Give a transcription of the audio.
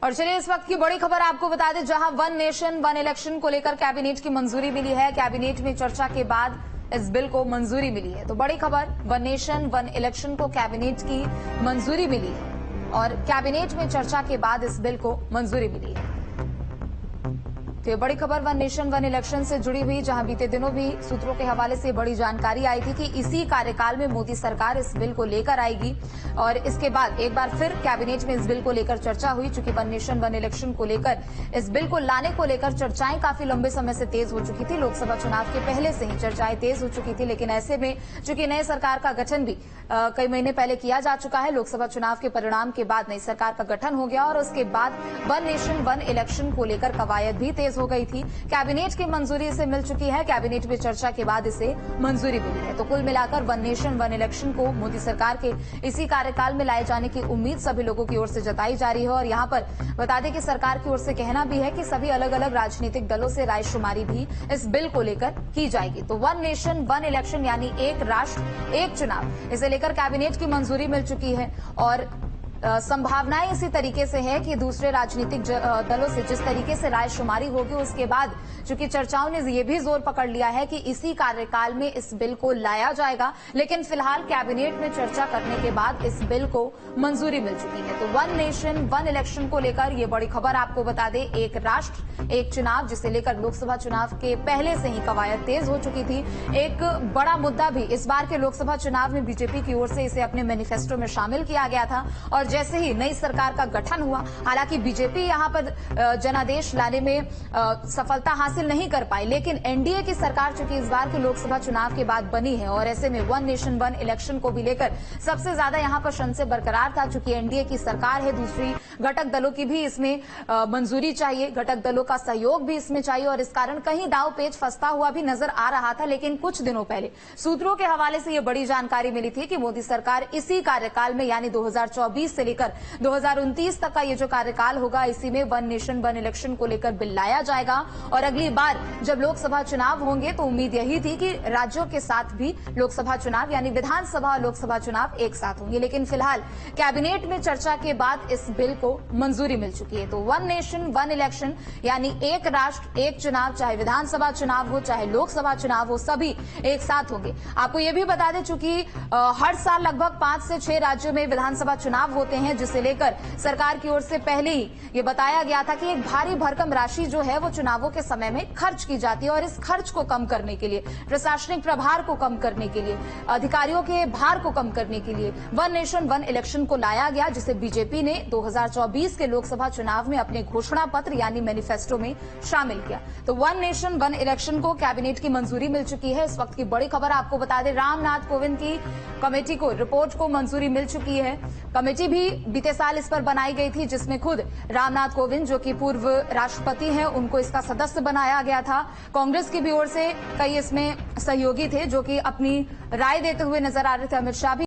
और चलिए इस वक्त की बड़ी खबर आपको बता दें, जहां वन नेशन वन इलेक्शन को लेकर कैबिनेट की मंजूरी मिली है। कैबिनेट में चर्चा के बाद इस बिल को मंजूरी मिली है। तो बड़ी खबर, वन नेशन वन इलेक्शन को कैबिनेट की मंजूरी मिली है और कैबिनेट में चर्चा के बाद इस बिल को मंजूरी मिली है। तो ये बड़ी खबर वन नेशन वन इलेक्शन से जुड़ी हुई, जहां बीते दिनों भी सूत्रों के हवाले से बड़ी जानकारी आई थी कि इसी कार्यकाल में मोदी सरकार इस बिल को लेकर आएगी और इसके बाद एक बार फिर कैबिनेट में इस बिल को लेकर चर्चा हुई। चूंकि वन नेशन वन इलेक्शन को लेकर इस बिल को लाने को लेकर चर्चाएं काफी लंबे समय से तेज हो चुकी थी। लोकसभा चुनाव के पहले से ही चर्चाएं तेज हो चुकी थी, लेकिन ऐसे में चूंकि नई सरकार का गठन भी कई महीने पहले किया जा चुका है, लोकसभा चुनाव के परिणाम के बाद नई सरकार का गठन हो गया और उसके बाद वन नेशन वन इलेक्शन को लेकर कवायद भी तेज हो गई थी। कैबिनेट की मंजूरी इसे मिल चुकी है। कैबिनेट में चर्चा के बाद इसे मंजूरी मिली है। तो कुल मिलाकर वन नेशन वन इलेक्शन को मोदी सरकार के इसी कार्यकाल में लाए जाने की उम्मीद सभी लोगों की ओर से जताई जा रही है। और यहां पर बता दें कि सरकार की ओर से कहना भी है कि सभी अलग अलग राजनीतिक दलों से रायशुमारी भी इस बिल को लेकर की जाएगी। तो वन नेशन वन इलेक्शन यानी एक राष्ट्र एक चुनाव, इसे लेकर कैबिनेट की मंजूरी मिल चुकी है और संभावनाएं इसी तरीके से है कि दूसरे राजनीतिक दलों से जिस तरीके से रायशुमारी होगी उसके बाद चूंकि चर्चाओं ने ये भी जोर पकड़ लिया है कि इसी कार्यकाल में इस बिल को लाया जाएगा, लेकिन फिलहाल कैबिनेट में चर्चा करने के बाद इस बिल को मंजूरी मिल चुकी है। तो वन नेशन वन इलेक्शन को लेकर ये बड़ी खबर आपको बता दें, एक राष्ट्र एक चुनाव, जिसे लेकर लोकसभा चुनाव के पहले से ही कवायद तेज हो चुकी थी। एक बड़ा मुद्दा भी इस बार के लोकसभा चुनाव में बीजेपी की ओर से इसे अपने मैनिफेस्टो में शामिल किया गया था और जैसे ही नई सरकार का गठन हुआ, हालांकि बीजेपी यहां पर जनादेश लाने में सफलता हासिल नहीं कर पाई, लेकिन एनडीए की सरकार चूंकि इस बार के लोकसभा चुनाव के बाद बनी है और ऐसे में वन नेशन वन इलेक्शन को भी लेकर सबसे ज्यादा यहां पर संशय बरकरार था। चूंकि एनडीए की सरकार है, दूसरी घटक दलों की भी इसमें मंजूरी चाहिए, घटक दलों का सहयोग भी इसमें चाहिए और इस कारण कहीं दाव पेच फंसता हुआ भी नजर आ रहा था। लेकिन कुछ दिनों पहले सूत्रों के हवाले से यह बड़ी जानकारी मिली थी कि मोदी सरकार इसी कार्यकाल में यानी 2024 से लेकर 2029 तक का ये जो कार्यकाल होगा, इसी में वन नेशन वन इलेक्शन को लेकर बिल लाया जाएगा और अगली बार जब लोकसभा चुनाव होंगे तो उम्मीद यही थी कि राज्यों के साथ भी लोकसभा चुनाव यानी विधानसभा और लोकसभा चुनाव एक साथ होंगे। लेकिन फिलहाल कैबिनेट में चर्चा के बाद इस बिल को मंजूरी मिल चुकी है। तो वन नेशन वन इलेक्शन यानी एक राष्ट्र एक चुनाव, चाहे विधानसभा चुनाव हो चाहे लोकसभा चुनाव हो, सभी एक साथ होंगे। आपको यह भी बता दें, चूंकि हर साल लगभग 5 से 6 राज्यों में विधानसभा चुनाव होते हैं, जिसे लेकर सरकार की ओर से पहले ही ये बताया गया था कि एक भारी भरकम राशि जो है वो चुनावों के समय में खर्च की जाती है और इस खर्च को कम करने के लिए, प्रशासनिक प्रभार को कम करने के लिए, अधिकारियों के भार को कम करने के लिए वन नेशन वन इलेक्शन को लाया गया, जिसे बीजेपी ने 2024 के लोकसभा चुनाव में अपने घोषणा पत्र यानी मैनिफेस्टो में शामिल किया। तो वन नेशन वन इलेक्शन को कैबिनेट की मंजूरी मिल चुकी है। इस वक्त की बड़ी खबर आपको बता दें, रामनाथ कोविंद की कमेटी को रिपोर्ट को मंजूरी मिल चुकी है। कमेटी भी बीते साल इस पर बनाई गई थी, जिसमें खुद रामनाथ कोविंद जो कि पूर्व राष्ट्रपति हैं उनको इसका सदस्य बनाया गया था। कांग्रेस की भी ओर से कई इसमें सहयोगी थे जो कि अपनी राय देते हुए नजर आ रहे थे। अमित शाह भी